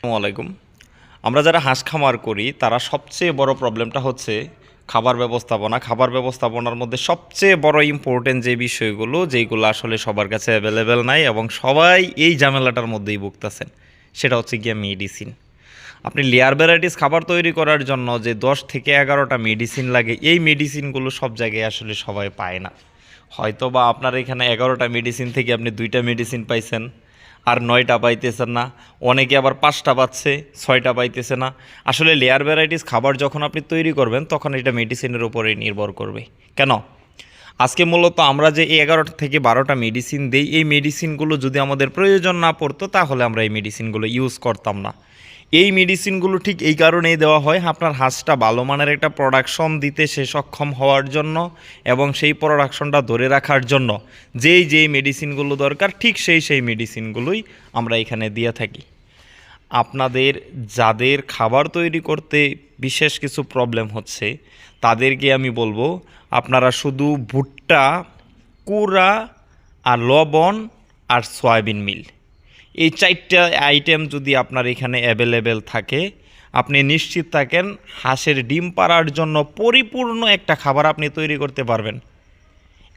আসসালামু আলাইকুম। আমরা যারা হাঁস খামার করি তারা সবচেয়ে বড় প্রবলেমটা হচ্ছে খাবার ব্যবস্থাপনা। খাবার ব্যবস্থাপনার মধ্যে সবচেয়ে বড় ইম্পর্টেন্ট যে বিষয়গুলো যেইগুলো আসলে সবার কাছে অ্যাভেলেবেল নাই এবং সবাই এই ঝামেলাটার মধ্যেই ভুগতেছেন, সেটা হচ্ছে গিয়ে মেডিসিন। আপনি লেয়ার ভ্যারাইটিস খাবার তৈরি করার জন্য যে 10 থেকে 11টা মেডিসিন লাগে, এই মেডিসিনগুলো সব জায়গায় আসলে সবাই পায় না। হয়তো বা আপনার এখানে 11টা মেডিসিন থেকে আপনি 2টা মেডিসিন পাইছেন, আর 9টা পাইতেছেন না। অনেকে আবার 5টা পাচ্ছে, 6টা পাইতেছে না। আসলে লেয়ার ভ্যারাইটিস খাবার যখন আপনি তৈরি করবেন তখন এটা মেডিসিনের উপরেই নির্ভর করবে। কেন? আজকে মূলত আমরা যে 11 থেকে 12টা মেডিসিন দেই, এই মেডিসিনগুলো যদি আমাদের প্রয়োজন না পড়তো তাহলে আমরা এই মেডিসিনগুলো ইউজ করতাম না। এই মেডিসিনগুলো ঠিক এই কারণেই দেওয়া হয় আপনার হাঁসটা ভালো মানের একটা প্রোডাকশন দিতে সে সক্ষম হওয়ার জন্য, এবং সেই প্রোডাকশনটা ধরে রাখার জন্য যেই মেডিসিনগুলো দরকার ঠিক সেই মেডিসিনগুলোই আমরা এখানে দিয়ে থাকি। আপনাদের যাদের খাবার তৈরি করতে বিশেষ কিছু প্রবলেম হচ্ছে তাদেরকে আমি বলবো, আপনারা শুধু ভুট্টা, কুড়া আর লবণ আর সয়াবিন মিল, এই 4টা আইটেম যদি আপনার এখানে অ্যাভেলেবেল থাকে, আপনি নিশ্চিত থাকেন হাঁসের ডিম পাড়ার জন্য পরিপূর্ণ একটা খাবার আপনি তৈরি করতে পারবেন।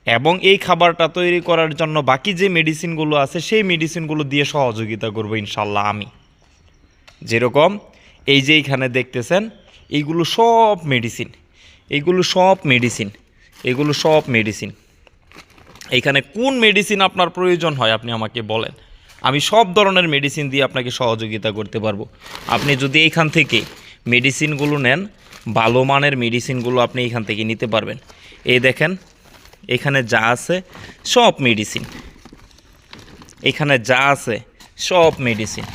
এবং এই খাবারটা তৈরি করার জন্য বাকি যে মেডিসিনগুলো আছে সেই মেডিসিনগুলো দিয়ে সহযোগিতা করবো ইনশাল্লাহ আমি। যেরকম এই যে এইখানে দেখতেছেন এইগুলো সব মেডিসিন, এগুলো সব মেডিসিন। এইখানে কোন মেডিসিন আপনার প্রয়োজন হয় আপনি আমাকে বলেন, আমি সব ধরনের মেডিসিন দিয়ে আপনাকে সহযোগিতা করতে পারবো। আপনি যদি এইখান থেকে মেডিসিনগুলো নেন, ভালো মানের মেডিসিনগুলো আপনি এইখান থেকে নিতে পারবেন। এই দেখেন এখানে যা আছে সব মেডিসিন, এখানে যা আছে সব মেডিসিন।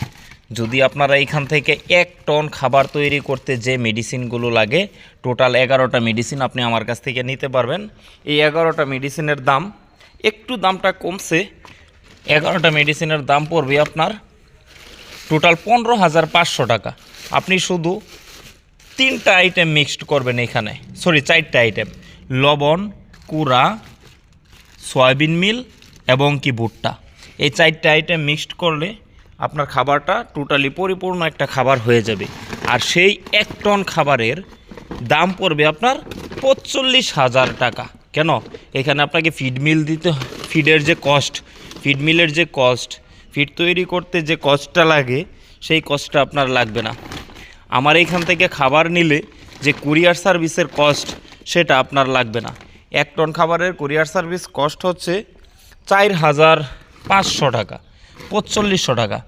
যদি আপনারা এইখান থেকে 1 টন খাবার তৈরি করতে যে মেডিসিনগুলো লাগে, টোটাল 11টা মেডিসিন আপনি আমার কাছ থেকে নিতে পারবেন। এই 11টা মেডিসিনের দাম একটু দামটা কমছে। 11টা মেডিসিনের দাম পড়বে আপনার টোটাল 15,500 টাকা। আপনি শুধু 3টা আইটেম মিক্সড করবেন এখানে, 4টা আইটেম, লবণ, কুড়া, সয়াবিন মিল এবং কি ভুট্টা। এই 4টা আইটেম মিক্সড করলে আপনার খাবারটা টোটালি পরিপূর্ণ একটা খাবার হয়ে যাবে। আর সেই 1 টন খাবারের দাম পড়বে আপনার 45,000 টাকা। কেন? এখানে আপনাকে ফিড মিল দিতে, ফিডের যে কস্ট, ফিড মিলের যে কস্ট, ফিড তৈরি করতে যে কস্টটা লাগে সেই কস্টটা আপনার লাগবে না। আমার এইখান থেকে খাবার নিলে যে কুরিয়ার সার্ভিসের কস্ট সেটা আপনার লাগবে না। 1 টন খাবারের কুরিয়ার সার্ভিস কস্ট হচ্ছে 4,500 টাকা, 4500 টাকা।